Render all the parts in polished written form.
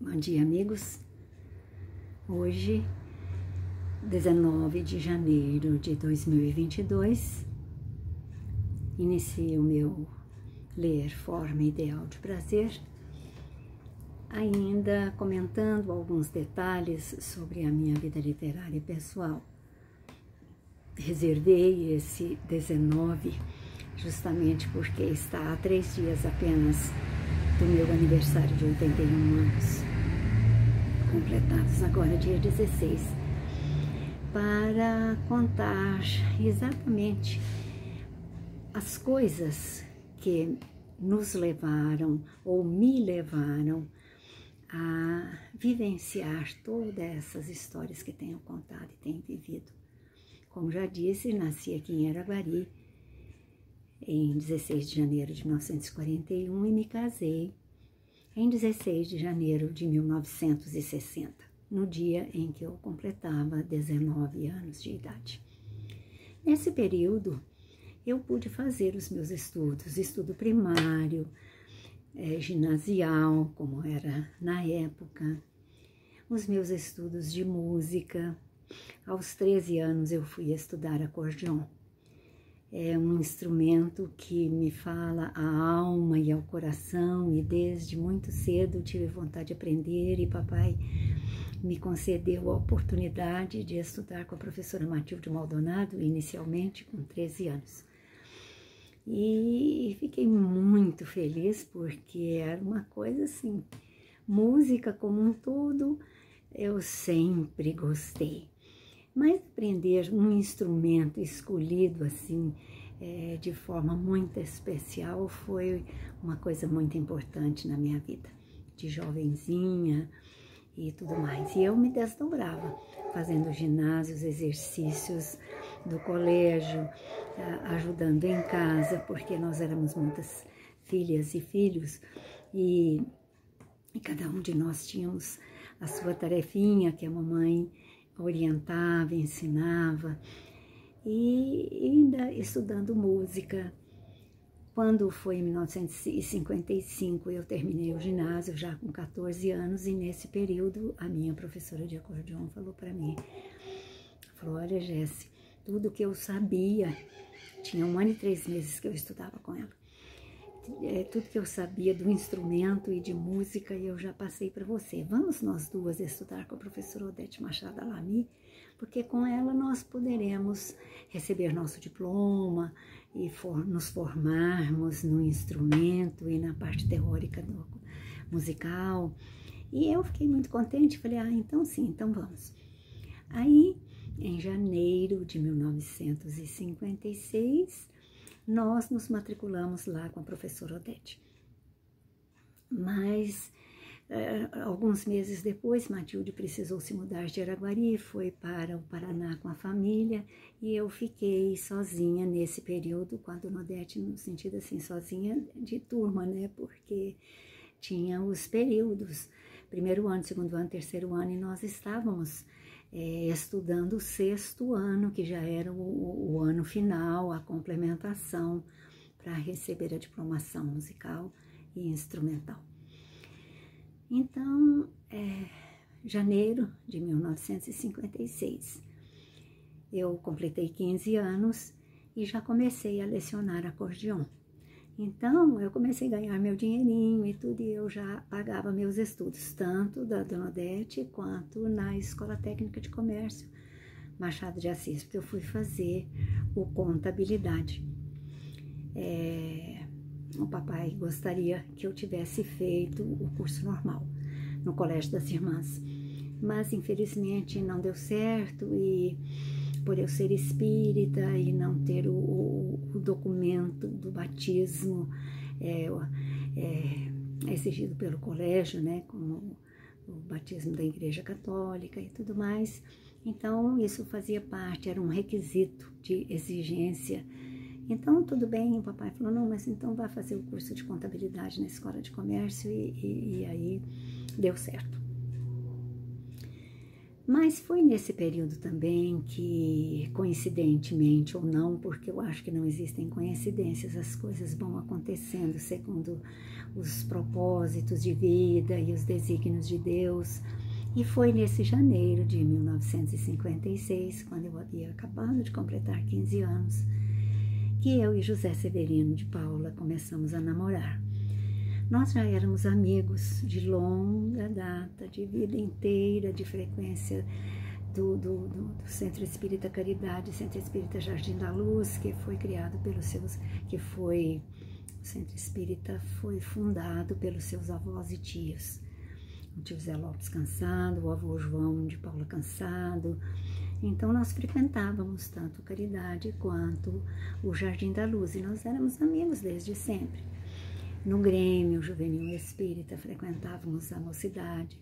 Bom dia, amigos. Hoje, 19 de janeiro de 2022, inicio o meu Ler Forma Ideal de Prazer, ainda comentando alguns detalhes sobre a minha vida literária e pessoal. Reservei esse 19 justamente porque está há 3 dias apenas do meu aniversário de 81 anos, completados agora dia 16, para contar exatamente as coisas que nos levaram ou me levaram a vivenciar todas essas histórias que tenho contado e tenho vivido. Como já disse, nasci aqui em Araguari em 16 de janeiro de 1941 e me casei em 16 de janeiro de 1960, no dia em que eu completava 19 anos de idade. Nesse período, eu pude fazer os meus estudos, estudo primário, ginasial, como era na época, os meus estudos de música. Aos 13 anos eu fui estudar acordeon. É um instrumento que me fala à alma e ao coração, e desde muito cedo tive vontade de aprender, e papai me concedeu a oportunidade de estudar com a professora Matilde Maldonado, inicialmente com 13 anos. E fiquei muito feliz porque era uma coisa assim, música como um todo, eu sempre gostei. Mas aprender um instrumento escolhido assim, de forma muito especial, foi uma coisa muito importante na minha vida, de jovenzinha e tudo mais. E eu me desdobrava, fazendo ginásios, exercícios do colégio, ajudando em casa, porque nós éramos muitas filhas e filhos, e cada um de nós tínhamos a sua tarefinha que a mamãe orientava, ensinava, e ainda estudando música. Quando foi em 1955, eu terminei o ginásio já com 14 anos, e nesse período a minha professora de acordeon falou para mim, falou: olha, Jéssica, tudo que eu sabia, tinha 1 ano e 3 meses que eu estudava com ela, tudo que eu sabia do instrumento e de música eu já passei para você. Vamos nós duas estudar com a professora Odete Machado Alamy, porque com ela nós poderemos receber nosso diploma e nos formarmos no instrumento e na parte teórica musical. E eu fiquei muito contente, falei, então sim, então vamos. Aí, em janeiro de 1956, nós nos matriculamos lá com a professora Odete. Mas, alguns meses depois, Matilde precisou se mudar de Araguari, foi para o Paraná com a família, e eu fiquei sozinha nesse período, com a Dona Odete, no sentido assim, sozinha de turma, né? Porque tinha os períodos, 1º ano, 2º ano, 3º ano, e nós estávamos estudando o 6º ano, que já era o ano final, a complementação para receber a diplomação musical e instrumental. Então, janeiro de 1956, eu completei 15 anos e já comecei a lecionar acordeon. Então, eu comecei a ganhar meu dinheirinho e tudo, e eu já pagava meus estudos, tanto da Dona Odete quanto na Escola Técnica de Comércio Machado de Assis, porque eu fui fazer o contabilidade. O papai gostaria que eu tivesse feito o curso normal no Colégio das Irmãs, mas infelizmente não deu certo, e por eu ser espírita e não ter o documento do batismo exigido pelo colégio, né, como o batismo da Igreja Católica e tudo mais, então isso fazia parte, era um requisito de exigência. Então tudo bem, o papai falou, não, mas então vai fazer o curso de contabilidade na Escola de Comércio, e aí deu certo. Mas foi nesse período também que, coincidentemente ou não, porque eu acho que não existem coincidências, as coisas vão acontecendo segundo os propósitos de vida e os desígnios de Deus. E foi nesse janeiro de 1956, quando eu havia acabado de completar 15 anos, que eu e José Severino de Paula começamos a namorar. Nós já éramos amigos de longa data, de vida inteira, de frequência do Centro Espírita Caridade, Centro Espírita Jardim da Luz, que foi criado pelos seus, o Centro Espírita foi fundado pelos seus avós e tios. O tio Zé Lopes Cansado, o avô João de Paula Cansado. Então nós frequentávamos tanto Caridade quanto o Jardim da Luz, e nós éramos amigos desde sempre. No Grêmio Juvenil Espírita frequentávamos a mocidade.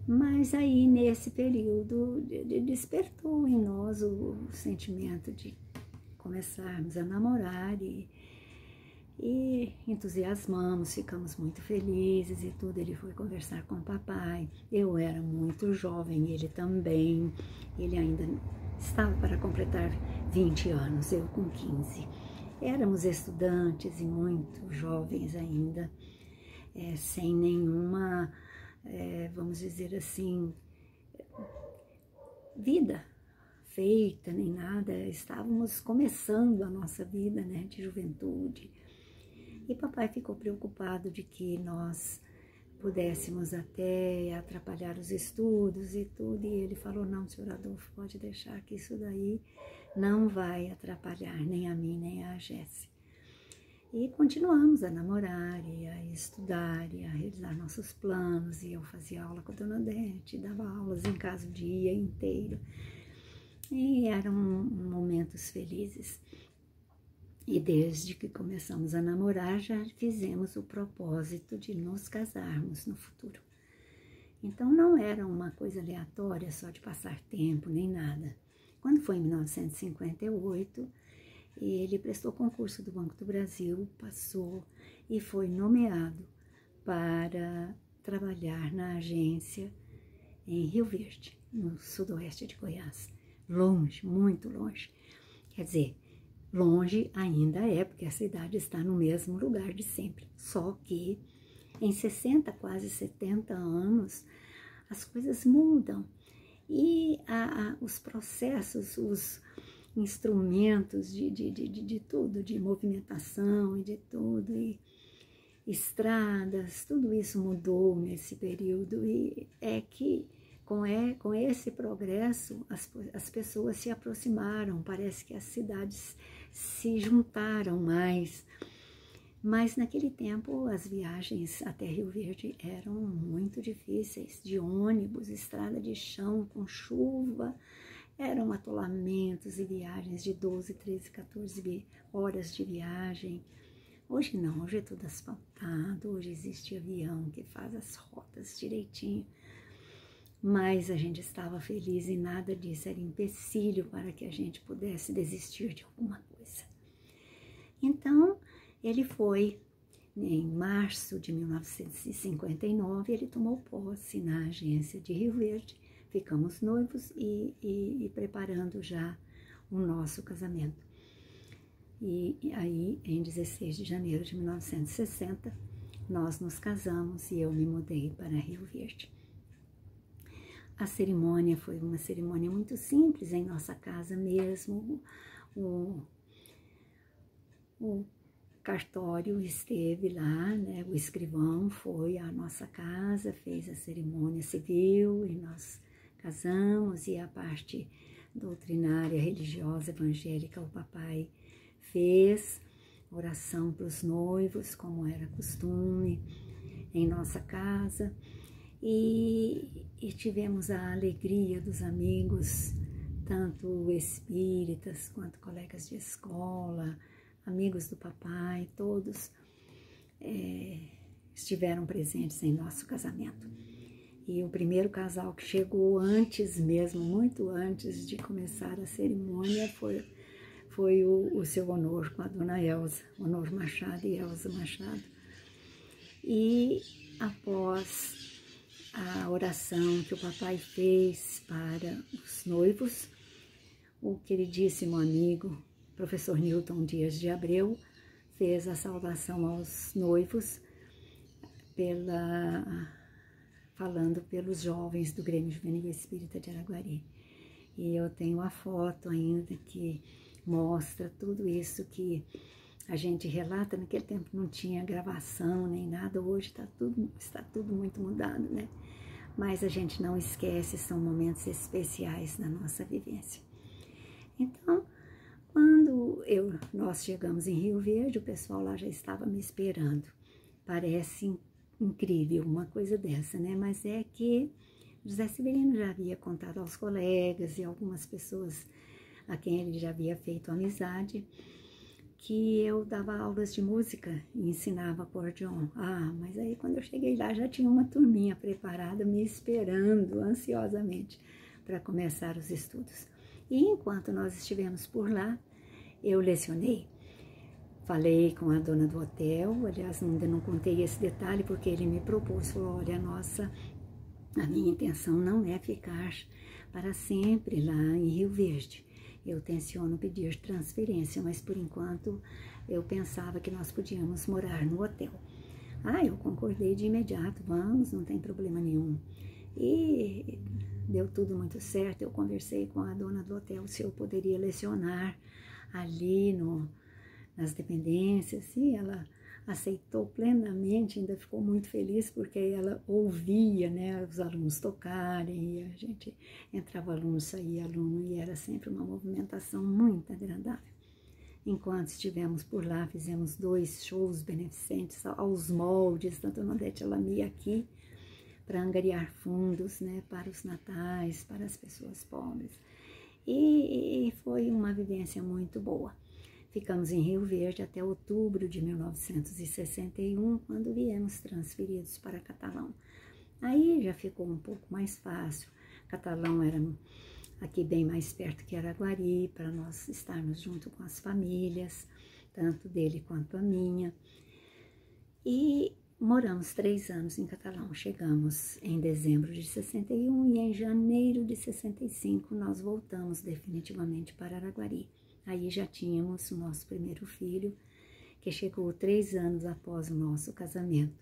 Mas aí, nesse período, despertou em nós o sentimento de começarmos a namorar e entusiasmamos, ficamos muito felizes e tudo. Ele foi conversar com o papai. Eu era muito jovem, ele também. Ele ainda estava para completar 20 anos, eu com 15. Éramos estudantes e muito jovens ainda, sem nenhuma, vamos dizer assim, vida feita, nem nada. Estávamos começando a nossa vida, né, de juventude. E papai ficou preocupado de que nós pudéssemos até atrapalhar os estudos e tudo. E ele falou, não, senhor Adolfo, pode deixar que isso daí não vai atrapalhar nem a mim, nem a Jéssica. E continuamos a namorar, e a estudar, e a realizar nossos planos. E eu fazia aula com a dona Odete, dava aulas em casa o dia inteiro. E eram momentos felizes. E desde que começamos a namorar, já fizemos o propósito de nos casarmos no futuro. Então não era uma coisa aleatória, só de passar tempo, nem nada. Quando foi em 1958, ele prestou concurso do Banco do Brasil, passou e foi nomeado para trabalhar na agência em Rio Verde, no sudoeste de Goiás. Longe, muito longe. Quer dizer, longe ainda é, porque a cidade está no mesmo lugar de sempre. Só que em 60, quase 70 anos, as coisas mudam. E os processos, os instrumentos de tudo, de movimentação e de tudo, e estradas, tudo isso mudou nesse período. E é que com esse progresso as pessoas se aproximaram, parece que as cidades se juntaram mais. Mas naquele tempo as viagens até Rio Verde eram muito difíceis, de ônibus, estrada de chão com chuva, eram atolamentos e viagens de 12, 13, 14 horas de viagem. Hoje não, hoje é tudo asfaltado, hoje existe avião que faz as rotas direitinho. Mas a gente estava feliz e nada disso era empecilho para que a gente pudesse desistir de alguma coisa. Então, ele foi, em março de 1959, ele tomou posse na agência de Rio Verde. Ficamos noivos e preparando já o nosso casamento. E aí, em 16 de janeiro de 1960, nós nos casamos e eu me mudei para Rio Verde. A cerimônia foi uma cerimônia muito simples, em nossa casa mesmo. O cartório esteve lá, né? O escrivão foi à nossa casa, fez a cerimônia civil e nós casamos, e a parte doutrinária, religiosa, evangélica, o papai fez oração para os noivos, como era costume em nossa casa, e tivemos a alegria dos amigos, tanto espíritas quanto colegas de escola, amigos do papai, todos estiveram presentes em nosso casamento. E o primeiro casal que chegou antes mesmo, muito antes de começar a cerimônia, foi o seu Honor com a dona Elza, Honor Machado e Elza Machado. E após a oração oração que o papai fez para os noivos. O queridíssimo amigo, professor Newton Dias de Abreu, fez a saudação aos noivos falando pelos jovens do Grêmio Juvenil Espírita de Araguari. E eu tenho a foto ainda que mostra tudo isso que a gente relata. Naquele tempo não tinha gravação nem nada, hoje está tudo muito mudado, né? Mas a gente não esquece, são momentos especiais na nossa vivência. Então, quando nós chegamos em Rio Verde, o pessoal lá já estava me esperando. Parece incrível uma coisa dessa, né? Mas é que José Severino já havia contado aos colegas e algumas pessoas a quem ele já havia feito amizade, que eu dava aulas de música e ensinava acordeon. Mas aí quando eu cheguei lá já tinha uma turminha preparada me esperando ansiosamente para começar os estudos. E enquanto nós estivemos por lá, eu lecionei. Falei com a dona do hotel, aliás, ainda não contei esse detalhe porque ele me propôs, falou, olha, a minha intenção não é ficar para sempre lá em Rio Verde. Eu tenciono pedir transferência, mas por enquanto eu pensava que nós podíamos morar no hotel. Eu concordei de imediato, vamos, não tem problema nenhum. E deu tudo muito certo, eu conversei com a dona do hotel se eu poderia lecionar ali nas dependências, e ela aceitou plenamente, ainda ficou muito feliz porque ela ouvia, né, os alunos tocarem, e a gente entrava aluno, saía aluno, e era sempre uma movimentação muito agradável. Enquanto estivemos por lá, fizemos 2 shows beneficentes aos moldes, tanto no Odete Alami aqui, para angariar fundos, né, para os natais, para as pessoas pobres. E foi uma vivência muito boa. Ficamos em Rio Verde até outubro de 1961, quando viemos transferidos para Catalão. Aí já ficou um pouco mais fácil. Catalão era aqui bem mais perto que Araguari, para nós estarmos junto com as famílias, tanto dele quanto a minha. E moramos 3 anos em Catalão. Chegamos em dezembro de 61 e em janeiro de 65 nós voltamos definitivamente para Araguari. Aí já tínhamos o nosso primeiro filho, que chegou 3 anos após o nosso casamento.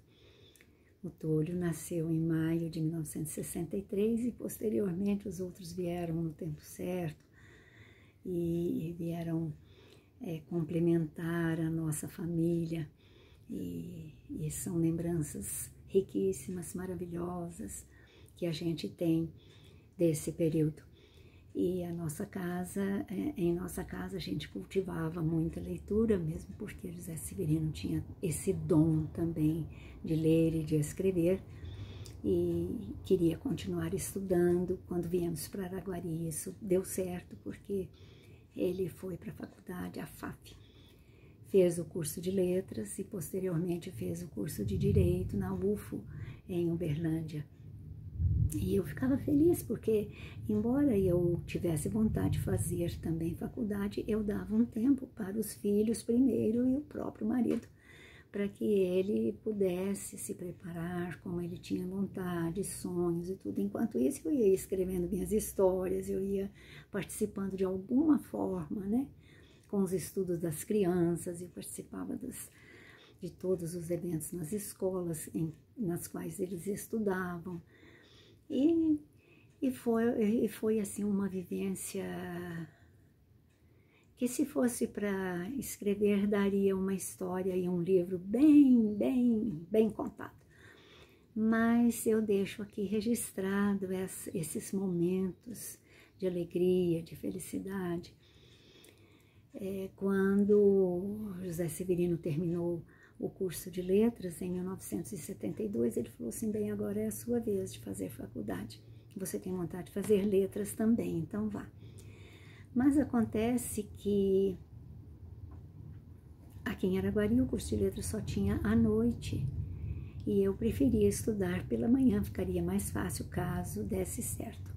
O Túlio nasceu em maio de 1963 e posteriormente os outros vieram no tempo certo e vieram complementar a nossa família. E são lembranças riquíssimas, maravilhosas que a gente tem desse período. E em nossa casa a gente cultivava muita leitura, mesmo porque José Severino tinha esse dom também de ler e de escrever, e queria continuar estudando. Quando viemos para Araguari, isso deu certo, porque ele foi para a faculdade, a FAP, fez o curso de letras e posteriormente fez o curso de direito na UFO, em Uberlândia. E eu ficava feliz porque, embora eu tivesse vontade de fazer também faculdade, eu dava um tempo para os filhos primeiro e o próprio marido, para que ele pudesse se preparar como ele tinha vontade, sonhos e tudo. Enquanto isso, eu ia escrevendo minhas histórias, eu ia participando de alguma forma, né, com os estudos das crianças. Eu participava de todos os eventos nas escolas nas quais eles estudavam. E foi assim uma vivência que, se fosse para escrever, daria uma história e um livro bem contado. Mas eu deixo aqui registrado esses momentos de alegria, de felicidade. Quando José Severino terminou o curso de letras em 1972, ele falou assim, bem, agora é a sua vez de fazer faculdade. Você tem vontade de fazer letras também, então vá. Mas acontece que aqui em Araguari o curso de letras só tinha à noite, e eu preferia estudar pela manhã, ficaria mais fácil caso desse certo.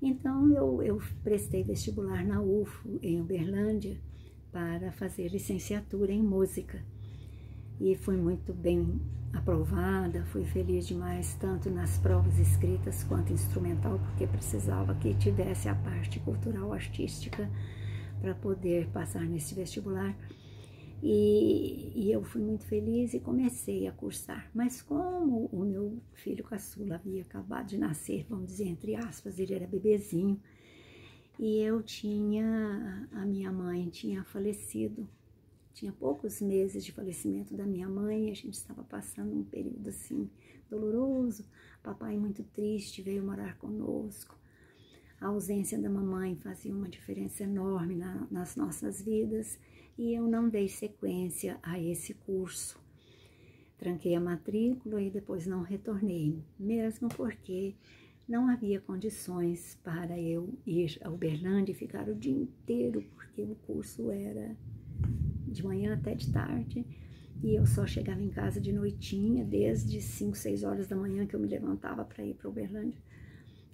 Então eu prestei vestibular na UFO, em Uberlândia, para fazer licenciatura em música. e fui muito bem aprovada, fui feliz demais, tanto nas provas escritas quanto instrumental, porque precisava que tivesse a parte cultural, artística, para poder passar nesse vestibular. E eu fui muito feliz e comecei a cursar. Mas como o meu filho caçula havia acabado de nascer, vamos dizer, entre aspas, ele era bebezinho, e a minha mãe tinha falecido, tinha poucos meses de falecimento da minha mãe, a gente estava passando um período assim doloroso, papai muito triste veio morar conosco, a ausência da mamãe fazia uma diferença enorme nas nossas vidas, e eu não dei sequência a esse curso. Tranquei a matrícula e depois não retornei, mesmo porque não havia condições para eu ir a Uberlândia e ficar o dia inteiro, porque o curso era de manhã até de tarde, e eu só chegava em casa de noitinha, desde 5, 6 horas da manhã que eu me levantava para ir para Uberlândia.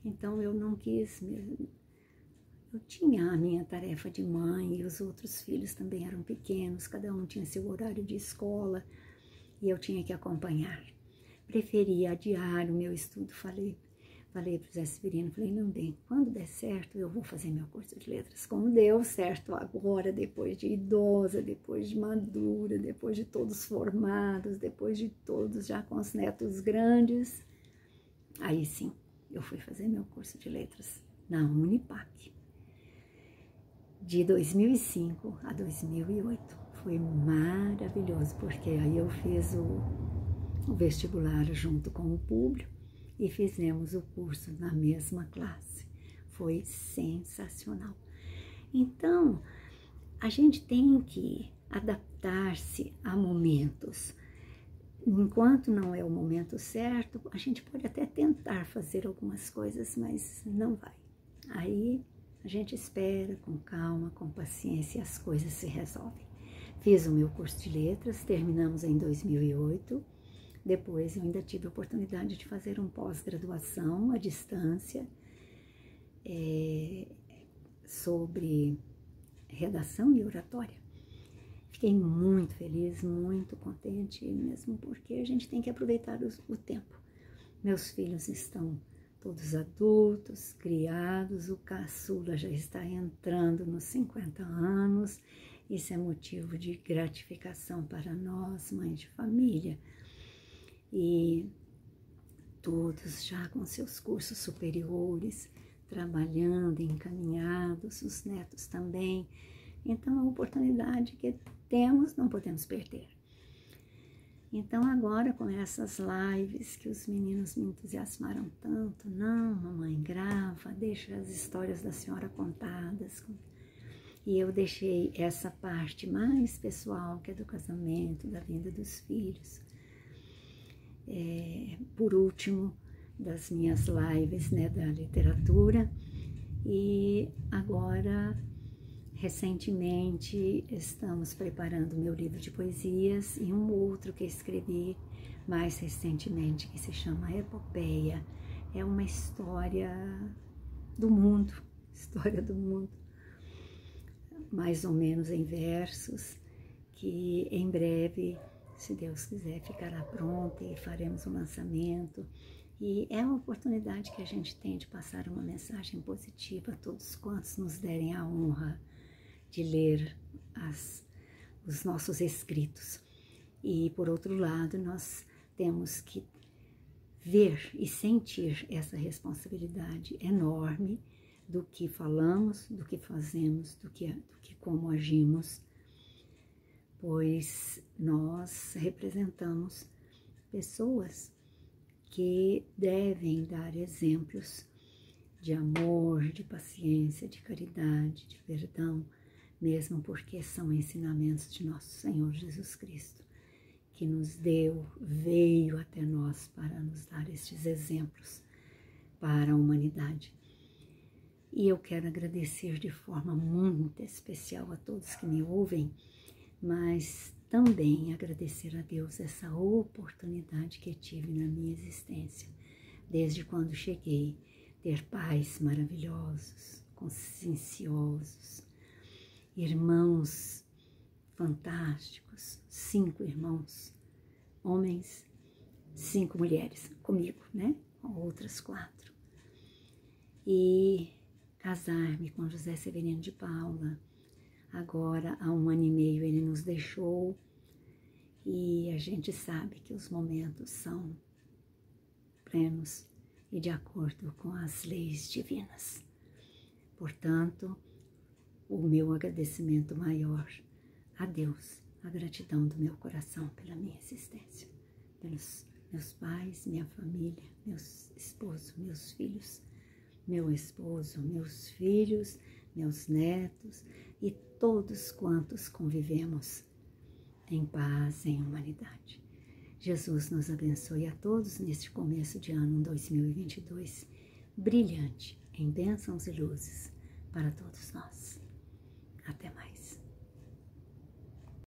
Então eu não quis mesmo. Eu tinha a minha tarefa de mãe e os outros filhos também eram pequenos, cada um tinha seu horário de escola e eu tinha que acompanhar. Preferi adiar o meu estudo, falei para o Zé Severino, falei, não, bem, quando der certo eu vou fazer meu curso de letras. Como deu certo agora, depois de idosa, depois de madura, depois de todos formados, depois de todos já com os netos grandes, aí sim, eu fui fazer meu curso de letras na Unipac. De 2005 a 2008. Foi maravilhoso, porque aí eu fiz o vestibular junto com o público e fizemos o curso na mesma classe. Foi sensacional. Então, a gente tem que adaptar-se a momentos. Enquanto não é o momento certo, a gente pode até tentar fazer algumas coisas, mas não vai. Aí a gente espera com calma, com paciência, e as coisas se resolvem. Fiz o meu curso de letras, terminamos em 2008. Depois eu ainda tive a oportunidade de fazer um pós-graduação à distância sobre redação e oratória. Fiquei muito feliz, muito contente, mesmo porque a gente tem que aproveitar o tempo. Meus filhos estão todos adultos, criados, o caçula já está entrando nos 50 anos, isso é motivo de gratificação para nós, mães de família, e todos já com seus cursos superiores, trabalhando, encaminhados, os netos também, então é uma oportunidade que temos, não podemos perder. Então agora com essas lives que os meninos me entusiasmaram tanto, não, mamãe, grava, deixa as histórias da senhora contadas. E eu deixei essa parte mais pessoal, que é do casamento, da vinda dos filhos, por último, das minhas lives, né, da literatura. E agora, recentemente, estamos preparando meu livro de poesias e um outro que escrevi mais recentemente, que se chama Epopeia. É uma história do mundo, mais ou menos em versos, que em breve, se Deus quiser, ficará pronta e faremos um lançamento. E é uma oportunidade que a gente tem de passar uma mensagem positiva a todos quantos nos derem a honra de ler os nossos escritos. E, por outro lado, nós temos que ver e sentir essa responsabilidade enorme do que falamos, do que fazemos, do que como agimos, pois nós representamos pessoas que devem dar exemplos de amor, de paciência, de caridade, de perdão, mesmo porque são ensinamentos de nosso Senhor Jesus Cristo, que nos veio até nós para nos dar estes exemplos para a humanidade. E eu quero agradecer de forma muito especial a todos que me ouvem, mas também agradecer a Deus essa oportunidade que tive na minha existência, desde quando cheguei, ter pais maravilhosos, conscienciosos, irmãos fantásticos, 5 irmãos, homens, 5 mulheres, comigo, né? Com outras 4. E casar-me com José Severino de Paula. Agora, há 1 ano e meio, ele nos deixou e a gente sabe que os momentos são plenos e de acordo com as leis divinas. Portanto, o meu agradecimento maior a Deus, a gratidão do meu coração pela minha existência, pelos meus pais, minha família, meus esposos, meus filhos, meu esposo, meus filhos, meus netos e todos quantos convivemos em paz, em humanidade. Jesus nos abençoe a todos neste começo de ano 2022, brilhante em bênçãos e luzes para todos nós. Até mais.